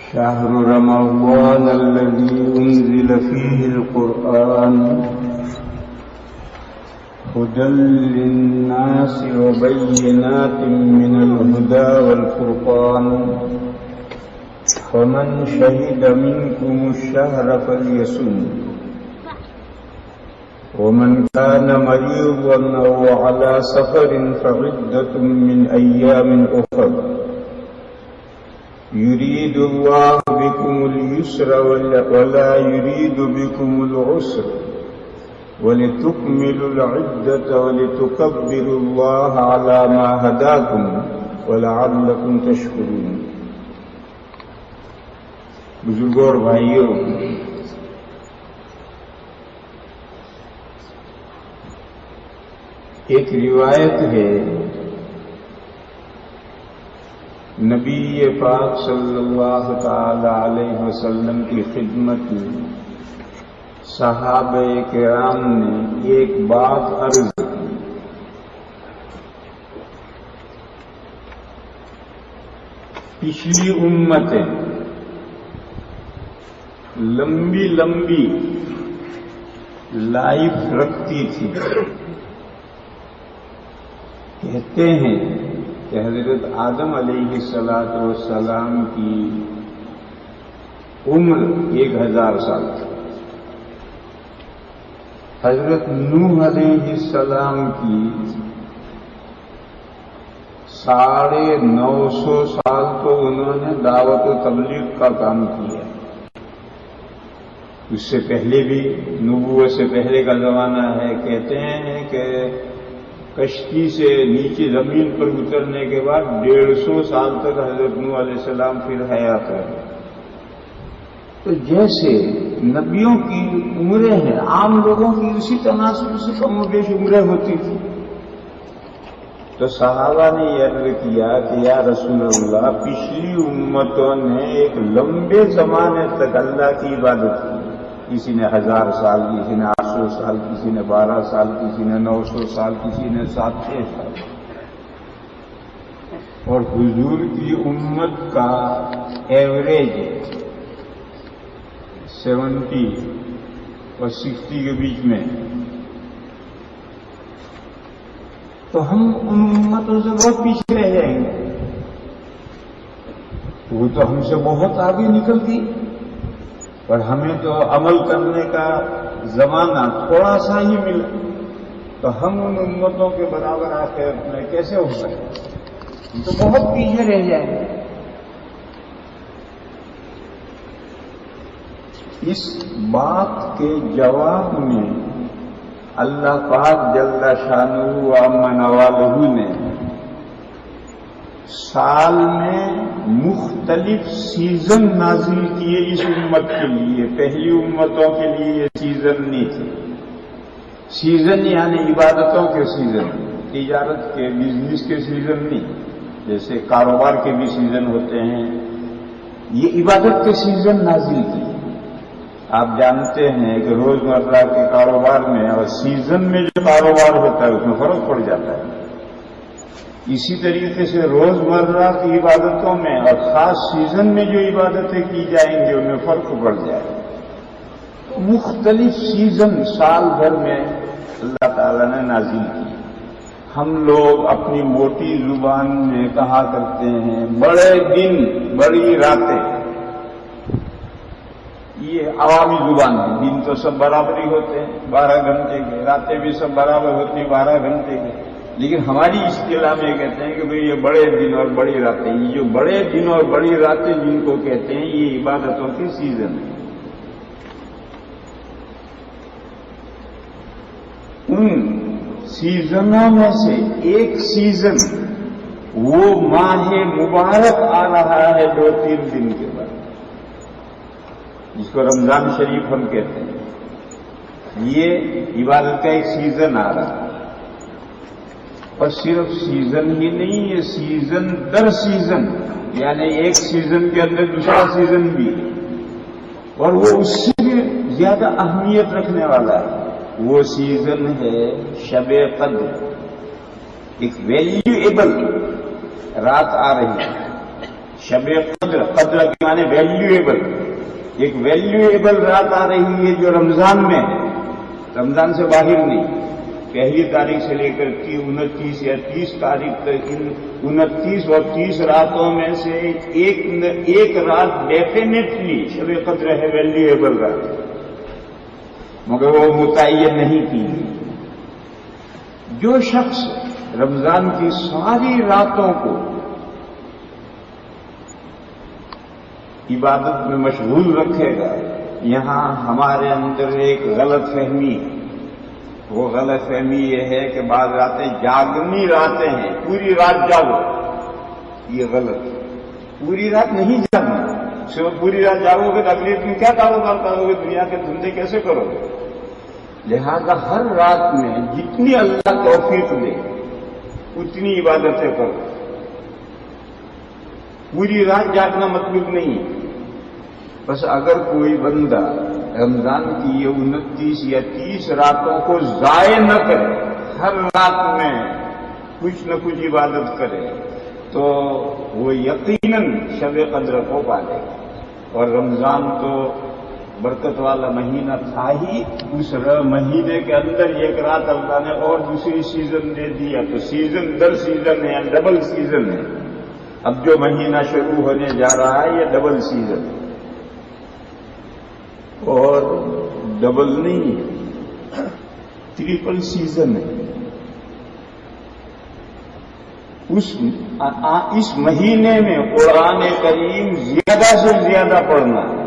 شهر رمضان الذي أنزل فيه القرآن هدى للناس وبينات من الهدى والفرقان فمن شهد منكم الشهر فليصم ومن كان مريضا أو على سفر فعدة من أيام أخر يريد الله بكم اليسر ولا يريد بكم العسر ولتكملوا العدة ولتكبروا الله على ما هداكم ولعلكم تشكرون. بزرگوں اور بھائیوں، ایک روایت ہے نبی پاک صلی اللہ تعالی علیہ وسلم کی خدمت میں صحابہ کرام نے ایک بات عرض کی. پچھلی امتیں لمبی لمبی لائف رکھتی تھی. کہتے ہیں کہ حضرت آدم علیہ السلام کی عمر 1000 سال تھی. حضرت نوح علیہ السلام کی 950 سال تو انہوں نے دعوت و تبلیغ کا کام کیا. اس سے پہلے بھی نبوت سے پہلے کا زمانہ ہے. کہتے ہیں کہ کشتی سے نیچے زمین پر اترنے کے بعد 150 سال تک حضرت نوح علیہ السلام پھر حیات رہے. تو جیسے نبیوں کی عمریں ہیں عام لوگوں کی اسی تناسب سے کم و بیش عمریں ہوتی تھی. تو صحابہ نے یہ عرض کیا کہ یا رسول اللہ، پچھلی امتوں نے ایک لمبے زمانے تک اللہ کی عبادت کی. کسی نے 1000 سال، کسی نے 800 سال، کسی نے 12 سال، کسی نے 900 سال، کسی نے 700 سال. اور حضور کی امت کا ایوریج 70 اور 60 کے بیچ میں. تو ہم ان امتوں سے بہت پیچھے رہ جائیں گے. وہ تو ہم سے بہت آگے نکلتی، پر ہمیں تو عمل کرنے کا زمانہ تھوڑا سا ہی ملا. تو ہم ان امتوں کے برابر آخر میں کیسے ہو سکتے؟ ہم تو بہت پیچھے رہ جائیں گے. اس بات کے جواب میں اللہ پاک جل شانہ و عم نوالہ نے سال میں مختلف سیزن نازل کیے اس امت کے لیے. پہلی امتوں کے لیے یہ سیزن نہیں تھے. سیزن یعنی عبادتوں کے سیزن، تجارت کے، بزنس کے سیزن نہیں. جیسے کاروبار کے بھی سیزن ہوتے ہیں، یہ عبادت کے سیزن نازل کیے. آپ جانتے ہیں کہ روزمرہ کے کاروبار میں اور سیزن میں جو کاروبار ہوتا ہے اس میں فرق پڑ جاتا ہے. اسی طریقے سے روزمرہ کی عبادتوں میں اور خاص سیزن میں جو عبادتیں کی جائیں گی ان میں فرق پڑ جائے گا. مختلف سیزن سال بھر میں اللہ تعالیٰ نے نازل کی. ہم لوگ اپنی موٹی زبان میں کہا کرتے ہیں بڑے دن بڑی راتیں. یہ عوامی زبان ہے. دن تو سب برابر ہی ہوتے ہیں 12 گھنٹے کے، راتیں بھی سب برابر ہوتی ہیں 12 گھنٹے کے. لیکن ہماری اصطلاح میں کہتے ہیں کہ بھئی یہ بڑے دن اور بڑی راتیں. یہ جو بڑے دن اور بڑی راتیں جن کو کہتے ہیں یہ عبادتوں کے سیزن ہیں. ان سیزنوں میں سے ایک سیزن وہ ماہ مبارک آ رہا ہے 2-3 دن کے بعد، جس کو رمضان شریف ہم کہتے ہیں. یہ عبادت کا ایک سیزن آ رہا ہے. اور صرف سیزن ہی نہیں، یہ سیزن در سیزن، یعنی ایک سیزن کے اندر دوسرا سیزن بھی، اور وہ اس سے بھی زیادہ اہمیت رکھنے والا ہے. وہ سیزن ہے شب قدر. ایک ویلیویبل رات آ رہی ہے شب قدر، قدر کے معنی ویلیویبل، ایک ویلیویبل رات آ رہی ہے جو رمضان میں ہے، رمضان سے باہر نہیں، پہلی تاریخ سے لے کر 29 یا 30 تاریخ تک، 29 اور 30 راتوں میں سے ایک رات ڈیفینیٹلی شب قدر ہے، ویلیویبل رات، مگر وہ متعین نہیں کی۔ جو شخص رمضان کی ساری راتوں کو عبادت میں مشغول رکھے گا، یہاں ہمارے اندر ایک غلط فہمی ہے، وہ غلط فہمی یہ ہے کہ بعض راتیں جاگنی راتیں ہیں، پوری رات جاگو، یہ غلط ہے، پوری رات نہیں جاگنا، صرف پوری رات جاگو گے تو اگلی دن کیا کاروبار کرو گے، دنیا کے دھندے کیسے کرو گے؟ لہذا ہر رات میں جتنی اللہ توفیق دے اتنی عبادتیں کرو، پوری رات جاگنا مطلوب نہیں ہے۔ بس اگر کوئی بندہ رمضان کی یہ 29 یا 30 راتوں کو ضائع نہ کرے، ہر رات میں کچھ نہ کچھ عبادت کرے، تو وہ یقیناً شب قدر کو پالے گا۔ اور رمضان تو برکت والا مہینہ تھا ہی، اس مہینے کے اندر ایک رات اللہ نے اور دوسری سیزن دے دیا، تو سیزن در سیزن ہے، ڈبل سیزن ہے۔ اب جو مہینہ شروع ہونے جا رہا ہے یہ ڈبل سیزن ہے، اور ڈبل نہیں ہے، ٹریپل سیزن ہے۔ اس مہینے میں قرآن کریم زیادہ سے زیادہ پڑھنا ہے۔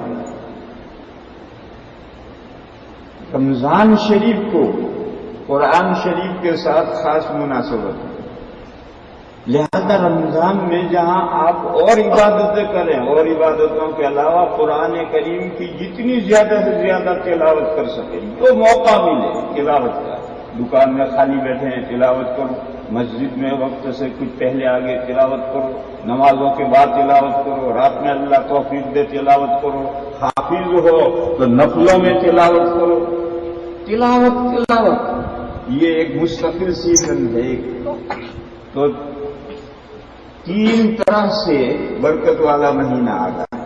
رمضان شریف کو قرآن شریف کے ساتھ خاص مناسبت ہے، لہذا رمضان میں جہاں آپ اور عبادتیں کریں، اور عبادتوں کے علاوہ قرآن کریم کی جتنی زیادہ سے زیادہ تلاوت کر سکیں، جو موقع ملے تلاوت کا، دکان میں خالی بیٹھے ہیں تلاوت کرو، مسجد میں وقت سے کچھ پہلے آگے تلاوت کرو، نمازوں کے بعد تلاوت کرو، رات میں اللہ توفیق دے تلاوت کرو، حافظ ہو تو نفلوں میں تلاوت کرو، تلاوت یہ ایک مستقل سیزن ہے۔ تو 3 طرح سے برکت والا مہینہ آ گیا۔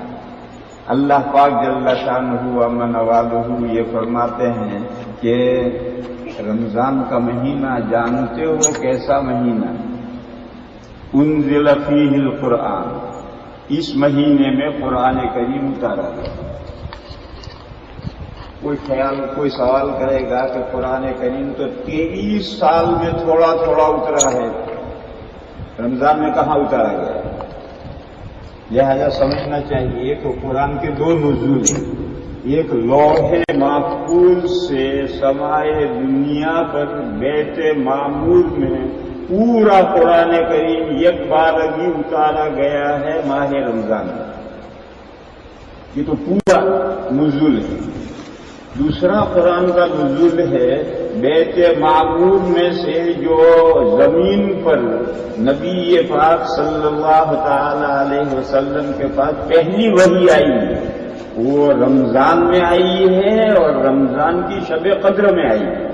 اللہ پاک جل شانہ و نوالہ یہ فرماتے ہیں کہ رمضان کا مہینہ جانتے ہو کیسا مہینہ؟ انزل فیہ القرآن، اس مہینے میں قرآن کریم اتارا گیا۔ کوئی سوال کرے گا کہ قرآن کریم تو 23 سال میں تھوڑا تھوڑا اترا ہے، رمضان میں کہاں اتارا گیا؟ لہذا سمجھنا چاہیے کہ قرآن کے 2 نزول ہیں، ایک لوح محفوظ سے سمائے دنیا پر بیت معمور میں پورا قرآن کریم یک بارگی اتارا گیا ہے ماہ رمضان میں، یہ تو پورا نزول ہے۔ دوسرا قرآن کا نزول ہے بیت معمور میں سے جو زمین پر نبی پاک صلی اللہ تعالی علیہ وسلم کے پاس پہلی وحی آئی ہے، وہ رمضان میں آئی ہے اور رمضان کی شب قدر میں آئی ہے۔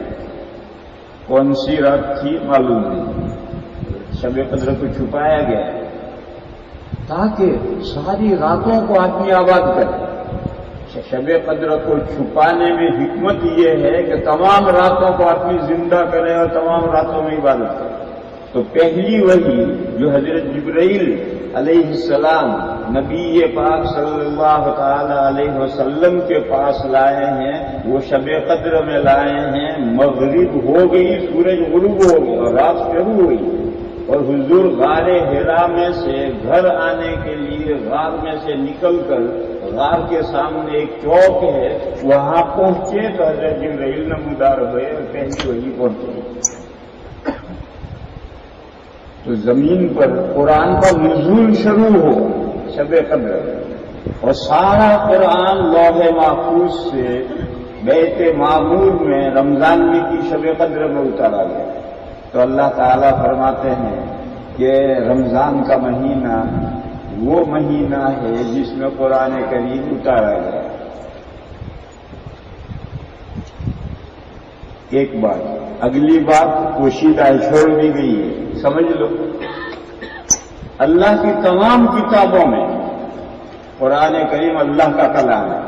کون سی رات تھی معلوم نہیں، شب قدر کو چھپایا گیا ہے تاکہ ساری راتوں کو آدمی آباد کرے۔ شب قدر کو چھپانے میں حکمت یہ ہے کہ تمام راتوں کو آدمی زندہ کرے اور تمام راتوں میں عبادت کرے۔ تو پہلی وحی جو حضرت جبرائیل علیہ السلام نبی پاک صلی اللہ تعالی علیہ وسلم کے پاس لائے ہیں، وہ شب قدر میں لائے ہیں۔ مغرب ہو گئی، سورج غروب ہو گئی اور رات شروع ہوئی، اور حضور غار حرا میں سے گھر آنے کے لیے غار میں سے نکل کر غار کے سامنے ایک چوک ہے، وہاں پہنچے تو حضرت جبرائیل نمودار ہوئے اور پہلی وحی پہنچی۔ تو زمین پر قرآن کا نزول شروع ہو شب قدر، اور سارا قرآن لوح محفوظ سے بیت معمور میں رمضان میں کی شب قدر میں اتارا گیا۔ تو اللہ تعالیٰ فرماتے ہیں کہ رمضان کا مہینہ وہ مہینہ ہے جس میں قرآن کریم اتارا گیا۔ ایک بات، اگلی بات پوشیدہ چھوڑ دی گئی ہے، سمجھ لو۔ اللہ کی تمام کتابوں میں قرآن کریم اللہ کا کلام ہے.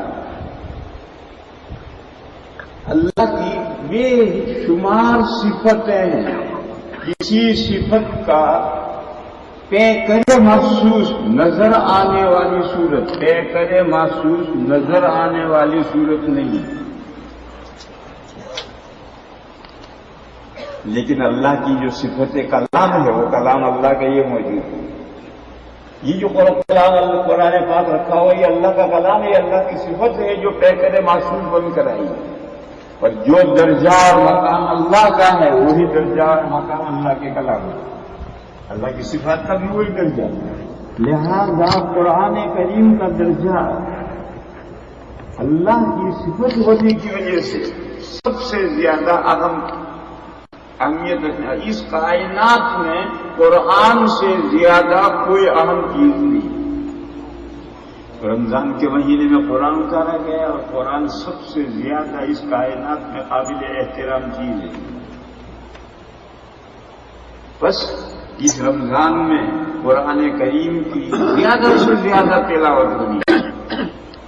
اللہ کی بے شمار صفتیں ہیں. کسی صفت کا پے کرے محسوس نظر آنے والی صورت، پے کرے محسوس نظر آنے والی صورت نہیں. لیکن اللہ کی جو صفت کلام ہے وہ کلام اللہ کا یہ موجود ہے. یہ جو قرآن پاک رکھا ہوا یہ اللہ کا کلام ہے، اللہ کی صفت ہے جو پے کرے محسوس بن کر آئی ہے. اور جو درجہ اور مقام اللہ کا ہے وہی درجہ اور مقام اللہ کے کلام ہے. اللہ کی صفات کا بھی وہی درجہ ہے. لہذا قرآن کریم کا درجہ اللہ کی صفت ہونے کی وجہ سے سب سے زیادہ اہم اہمیت رکھنا. اس کائنات میں قرآن سے زیادہ کوئی اہم چیز نہیں. رمضان کے مہینے میں قرآن اتارا گیا اور قرآن سب سے زیادہ اس کائنات میں قابل احترام چیز ہے. بس اس رمضان میں قرآن کریم کی زیادہ سے زیادہ تلاوت ہونی.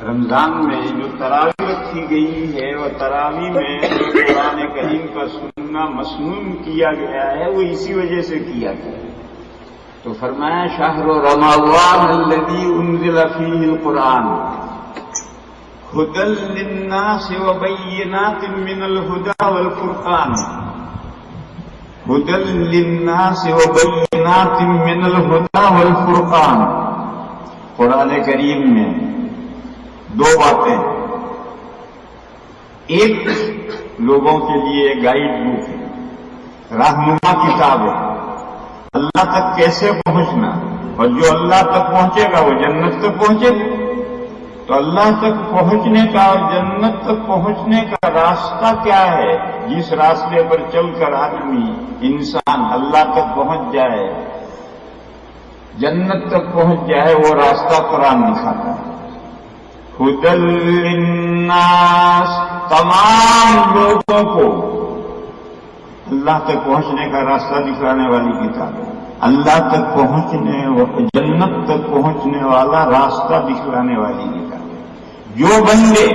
رمضان میں جو تراویح رکھی گئی ہے اور تراویح میں جو قرآن کریم کا سننا مسنون کیا گیا ہے وہ اسی وجہ سے کیا گیا. تو فرمایا شہر رمضان الذی انزل فیہ القرآن ھدی للناس وبینات من الھدی والفرقان. ھدی للناس وبینات من الھدی والفرقان. قرآن کریم میں دو باتیں. ایک لوگوں کے لیے گائیڈ بک ہے، رہنما کتاب ہے اللہ تک کیسے پہنچنا. اور جو اللہ تک پہنچے گا وہ جنت تک پہنچے گا. تو اللہ تک پہنچنے کا اور جنت تک پہنچنے کا راستہ کیا ہے؟ جس راستے پر چل کر آدمی انسان اللہ تک پہنچ جائے، جنت تک پہنچ جائے، وہ راستہ قرآن دکھاتا ہے. ھدی للناس، تمام لوگوں کو اللہ تک پہنچنے کا راستہ دکھانے والی کتاب ہے. اللہ تک پہنچنے، جنت تک پہنچنے والا راستہ دکھلانے والی کتاب ہے. جو بندے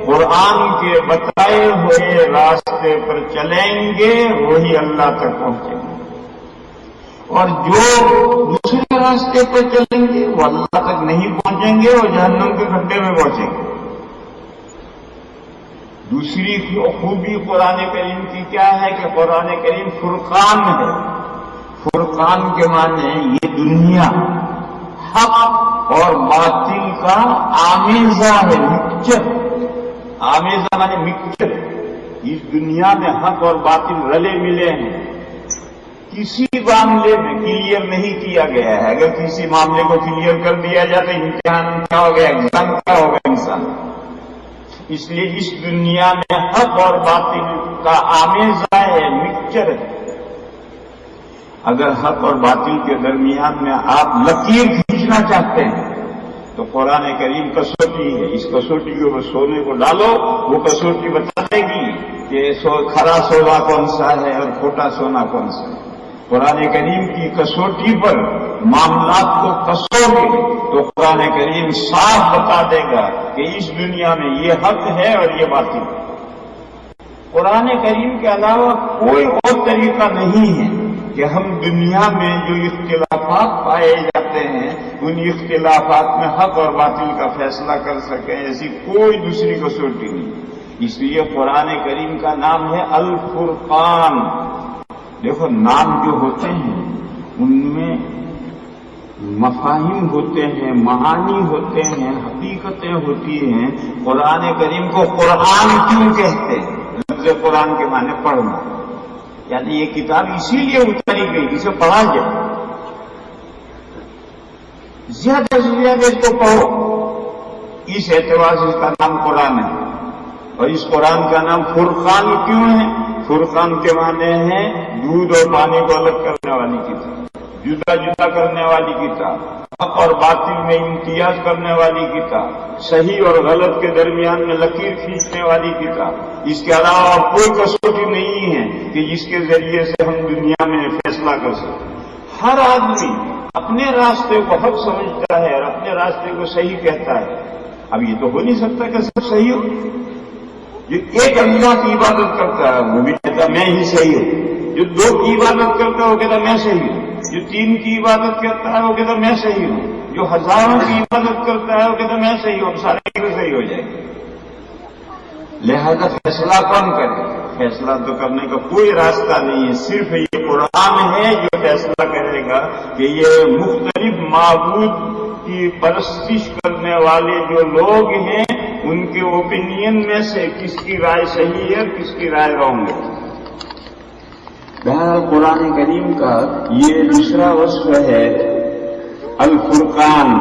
قرآن کے بتائے ہوئے راستے پر چلیں گے وہی اللہ تک پہنچیں گے، اور جو دوسرے راستے پر چلیں گے وہ اللہ تک نہیں پہنچیں گے اور جہنم کے گڈھے میں پہنچیں گے. دوسری خوبی قرآن کریم کی کیا ہے کہ قرآن کریم فرقان ہے. فرقان کے معنی یہ دنیا حق اور باطل کا آمیزہ ہے، مکسچر. آمیزہ معنی مکسچر. اس دنیا میں حق اور باطل رلے ملے ہیں. کسی معاملے میں کلیئر نہیں کیا گیا ہے. اگر کسی معاملے کو کلیئر کر دیا جائے تو امتحان کیا ہو گیا، ایگزام کیا ہوگا انسان. اس لیے اس دنیا میں حق اور باطل کا آمیزہ ہے، مکسچر ہے. اگر حق اور باطل کے درمیان میں آپ لکیر کھینچنا چاہتے ہیں تو قرآن کریم کسوٹی ہے. اس کسوٹی کو سونے کو ڈالو، وہ کسوٹی بتا دے گی کہ کھرا سونا کون سا ہے اور کھوٹا سونا کون سا ہے. قرآن کریم کی کسوٹی پر معاملات کو کسو گے تو قرآن کریم صاف بتا دے گا کہ اس دنیا میں یہ حق ہے اور یہ باطل ہے. قرآن کریم کے علاوہ کوئی اور طریقہ نہیں ہے کہ ہم دنیا میں جو اختلافات پائے جاتے ہیں ان اختلافات میں حق اور باطل کا فیصلہ کر سکیں. ایسی کوئی دوسری کسوٹی نہیں. اس لیے قرآن کریم کا نام ہے الفرقان. دیکھو نام جو ہوتے ہیں ان میں مفاہیم ہوتے ہیں، معانی ہوتے ہیں، حقیقتیں ہوتی ہیں. قرآن کریم کو قرآن کیوں کہتے ہیں؟ لفظ قرآن کے معنی پڑھنا، یعنی یہ کتاب اسی لیے اتاری گئی جسے پڑھا جائے. زیادہ سے زیادہ اس کو پڑھو. اس اعتبار سے اس کا نام قرآن ہے. اور اس قرآن کا نام فرقان کیوں ہے؟ فرقان کے معنی ہے دودھ اور پانی کو الگ کرنے والی کتاب، جدا جدا کرنے والی کتاب، حق اور باطل میں امتیاز کرنے والی کتاب، صحیح اور غلط کے درمیان میں لکیر کھینچنے والی کتاب. اس کے علاوہ کوئی کسوٹی نہیں ہے کہ جس کے ذریعے سے ہم دنیا میں فیصلہ کر سکیں. ہر آدمی اپنے راستے کو حق سمجھتا ہے اور اپنے راستے کو صحیح کہتا ہے. اب یہ تو ہو نہیں سکتا کہ سب صحیح ہو. جو ایک اللہ کی عبادت کرتا ہے وہ بھی کہتا میں ہی صحیح ہوں. جو دو کی عبادت کرتا ہے وہ کہتا میں صحیح ہوں. جو تین کی عبادت کرتا ہے وہ کہتا میں صحیح ہوں. جو ہزاروں کی عبادت کرتا ہے وہ کہتا میں صحیح ہوں. سارے صحیح ہو جائے گا. لہذا فیصلہ کون کرے؟ فیصلہ تو کرنے کا کوئی راستہ نہیں ہے. صرف یہ قرآن ہے جو فیصلہ کرے گا کہ یہ مختلف معبود کی پرستش کرنے والے جو لوگ ہیں ان کے اوپینین میں سے کس کی رائے صحیح ہے اور کس کی رائے رانگ ہے. بہرحال قرآن کریم کا یہ دوسرا وصف ہے الفرقان.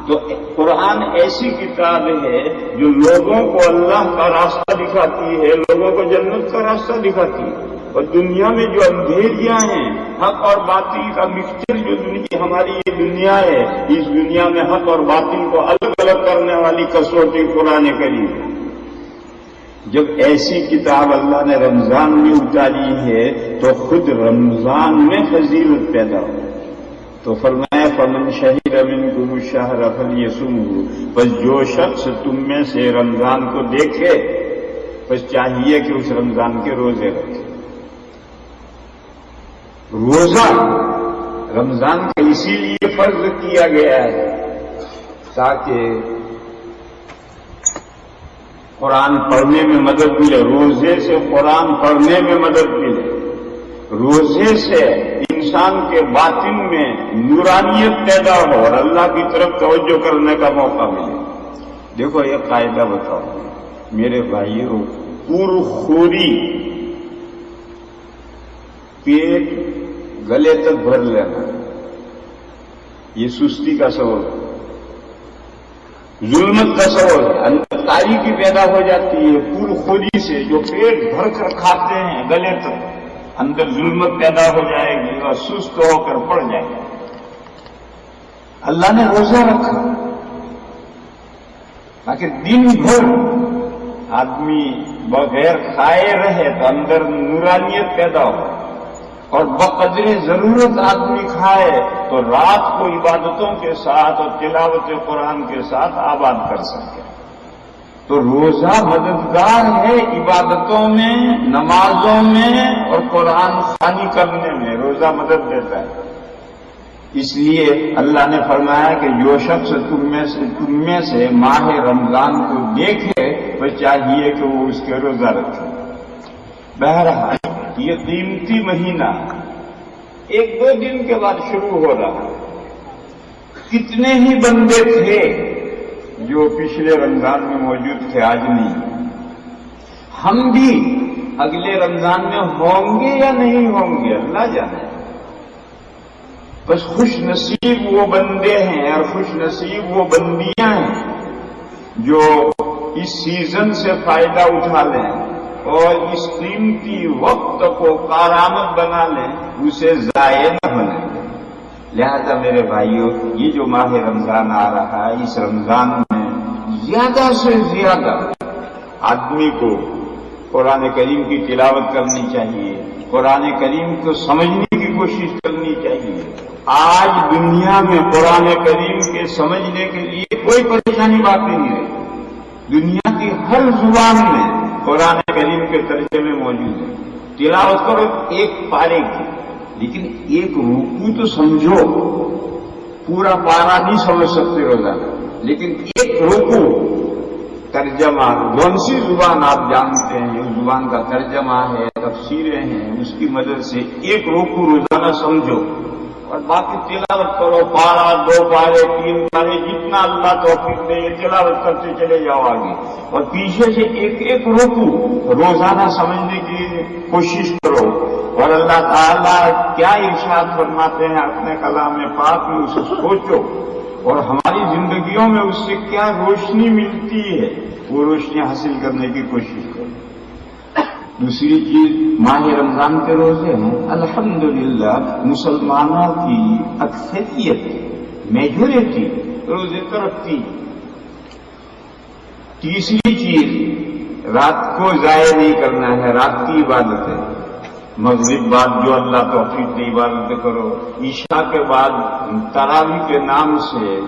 تو قرآن ایسی کتاب ہے جو لوگوں کو اللہ کا راستہ دکھاتی ہے, لوگوں کو جنت کا راستہ دکھاتی ہے. اور دنیا میں جو اندھیریاں ہیں, حق اور باطل کا مکسچر جو ہماری یہ دنیا ہے, اس دنیا میں حق اور باطل کو الگ الگ کرنے والی کسوٹی قرآن کریم ہے. جب ایسی کتاب اللہ نے رمضان میں اتاری ہے تو خود رمضان میں فضیلت پیدا ہو. تو فرمایا فمن شہد منکم الشہر فلیصمہ, بس جو شخص تم میں سے رمضان کو دیکھے بس چاہیے کہ اس رمضان کے روزے رکھے. روزہ رمضان کا اسی لیے فرض کیا گیا ہے تاکہ قرآن پڑھنے میں مدد ملے. روزے سے قرآن پڑھنے میں مدد ملے. روزے سے انسان کے باطن میں نورانیت پیدا ہو اور اللہ کی طرف توجہ کرنے کا موقع ملے. دیکھو یہ قاعدہ بتاؤ میرے بھائیوں, پرخوری پیٹ گلے تک بھر لینا یہ سستی کا سبب ہے, ظلمت کا سبب ہے. اندر تاریکی پیدا ہو جاتی ہے پرخوری سے. جو پیٹ بھر کر کھاتے ہیں گلے تک, اندر ظلمت پیدا ہو جائے گی اور سست ہو کر پڑ جائے گا. اللہ نے روزہ رکھا تاکہ دن بھر آدمی بغیر کھائے رہے تو اندر نورانیت پیدا ہو, اور بقدر ضرورت آدمی کھائے تو رات کو عبادتوں کے ساتھ اور تلاوت قرآن کے ساتھ آباد کر سکے. تو روزہ مددگار ہے عبادتوں میں, نمازوں میں اور قرآن خوانی کرنے میں. روزہ مدد دیتا ہے. اس لیے اللہ نے فرمایا کہ جو شخص تم میں سے ماہ رمضان کو دیکھے وہ چاہیے کہ وہ اس کے روزہ رکھے. بہرحال یہ قیمتی مہینہ ایک دو دن کے بعد شروع ہو رہا. کتنے ہی بندے تھے جو پچھلے رمضان میں موجود تھے, آج نہیں. ہم بھی اگلے رمضان میں ہوں گے یا نہیں ہوں گے اللہ جانے. بس خوش نصیب وہ بندے ہیں اور خوش نصیب وہ بندیاں ہیں جو اس سیزن سے فائدہ اٹھا لیں اور اس قیمتی وقت کو کارآمد بنا لیں, اسے ضائع نہ ہونے. لہذا میرے بھائیوں, یہ جو ماہ رمضان آ رہا ہے, اس رمضان میں زیادہ سے زیادہ آدمی کو قرآن کریم کی تلاوت کرنی چاہیے, قرآن کریم کو سمجھنے کی کوشش کرنی چاہیے. آج دنیا میں قرآن کریم کے سمجھنے کے لیے کوئی پریشانی باقی نہیں رہی. دنیا کی ہر زبان میں قرآن کریم کے ترجمے موجود ہیں. تلاوت کرو ایک پارے کی, لیکن ایک رکوع تو سمجھو. پورا پارا نہیں سمجھ سکتے روزانہ, لیکن ایک رکوع ترجمہ کون سی زبان آپ جانتے ہیں, اس زبان کا ترجمہ ہے, تفسیریں ہیں, اس کی مدد سے ایک رکوع روزانہ سمجھو اور باقی تلاوت کرو. پارا, دو پارے, تین پارے, جتنا اللہ توفیق دے یہ تلاوت کرتے چلے جاؤ آگے. اور پیچھے سے ایک ایک رکوع روزانہ سمجھنے کی کوشش کرو. اور اللہ تعالیٰ کیا ارشاد فرماتے ہیں اپنے کلام پاک میں اسے سوچو, اور ہماری زندگیوں میں اس سے کیا روشنی ملتی ہے وہ روشنی حاصل کرنے کی کوشش کرو. دوسری چیز ماہ رمضان کے روزے ہیں الحمدللہ مسلمانوں کی اکثریت میجورٹی روزے تو رکھتی. تیسری چیز رات کو ضائع نہیں کرنا ہے, رات کی عبادت ہے. مغرب بعد جو اللہ توفیق دے عبادتیں کرو، عشاء کے بعد تراویح کے نام سے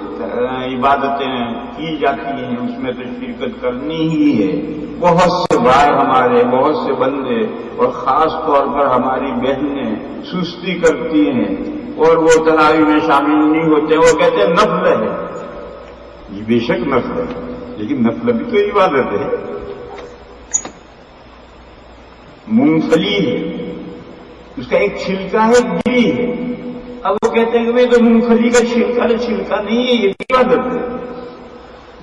عبادتیں کی جاتی ہیں، اس میں تو شرکت کرنی ہی ہے۔ بہت سے بھائی ہمارے، بہت سے بندے اور خاص طور پر ہماری بہنیں سستی کرتی ہیں اور وہ تراویح میں شامل نہیں ہوتے، وہ کہتے ہیں نفل ہے۔ یہ بے شک نفل ہے، لیکن نفل بھی تو عبادت ہے۔ مونگ پھلی ہے، اس کا ایک چھلکا ہے، گری ہے، اب وہ کہتے ہیں کہ میں تو مونگ پھلی کا چھلکا نہیں ہے، یہ عبادت ہے۔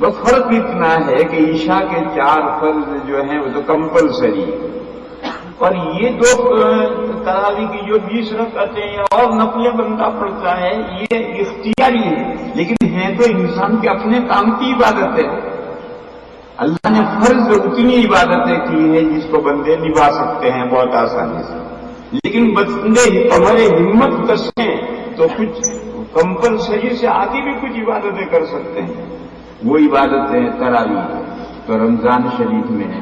بس فرق اتنا ہے کہ عشاء کے 4 فرض جو ہیں وہ تو کمپلسری ہے، اور یہ 2 تراویح کی جو 20 رکعتیں یا اور نفلیں بندہ پڑتا ہے، یہ اختیاری ہے، لیکن ہیں تو انسان کے اپنے کام کی عبادت ہے۔ اللہ نے فرض اتنی عبادتیں کی ہیں جس کو بندے نبھا سکتے ہیں بہت آسانی سے، لیکن بندے ہمارے ہمت کسیں تو کچھ کمپلسری سے آگے بھی کچھ عبادتیں کر سکتے ہیں۔ وہ عبادتیں تراویح، تو رمضان شریف میں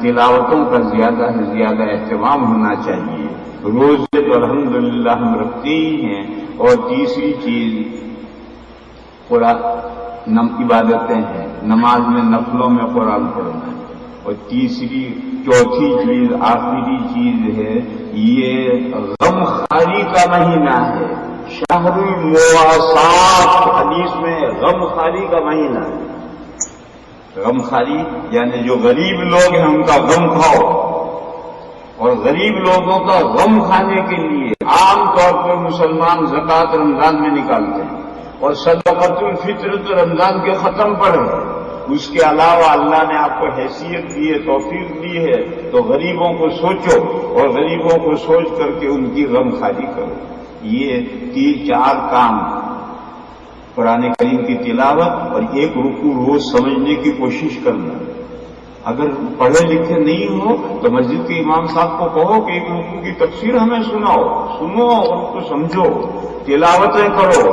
تلاوتوں کا زیادہ سے زیادہ اہتمام ہونا چاہیے۔ روزے تو الحمدللہ ہم رکھتے ہی ہیں، اور تیسری چیز قرآن عبادتیں ہیں، نماز میں نفلوں میں قرآن پڑھنا ہے، اور چوتھی چیز آخری چیز ہے یہ غم خاری کا مہینہ ہے، شہر المواسات، حدیث میں غم خاری کا مہینہ ہے۔ غم خاری یعنی جو غریب لوگ ہیں ان کا غم کھاؤ، اور غریب لوگوں کا غم کھانے کے لیے عام طور پر مسلمان زکوٰۃ رمضان میں نکالتے ہیں، اور صدقۃ الفطر تو رمضان کے ختم پر ہے۔ اس کے علاوہ اللہ نے آپ کو حیثیت دی ہے، توفیق دی ہے، تو غریبوں کو سوچو اور غریبوں کو سوچ کر کے ان کی غم خاری کرو۔ یہ 3-4 کام، قرآن کریم کی تلاوت اور ایک رکوع روز سمجھنے کی کوشش کرنا۔ اگر پڑھے لکھے نہیں ہو تو مسجد کے امام صاحب کو کہو کہ ایک رکوع کی تفسیر ہمیں سنو اور اس کو سمجھو، تلاوتیں کرو،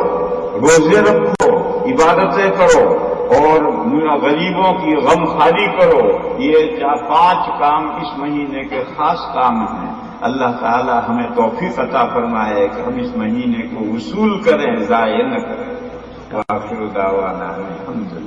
روزے رکھو، عبادتیں کرو، اور غریبوں کی غم خاری کرو۔ یہ 4-5 کام اس مہینے کے خاص کام ہیں۔ اللہ تعالی ہمیں توفیق عطا فرمائے کہ ہم اس مہینے کو وصول کریں، ضائع نہ کریں۔ وآخر دعوانا الحمدللہ۔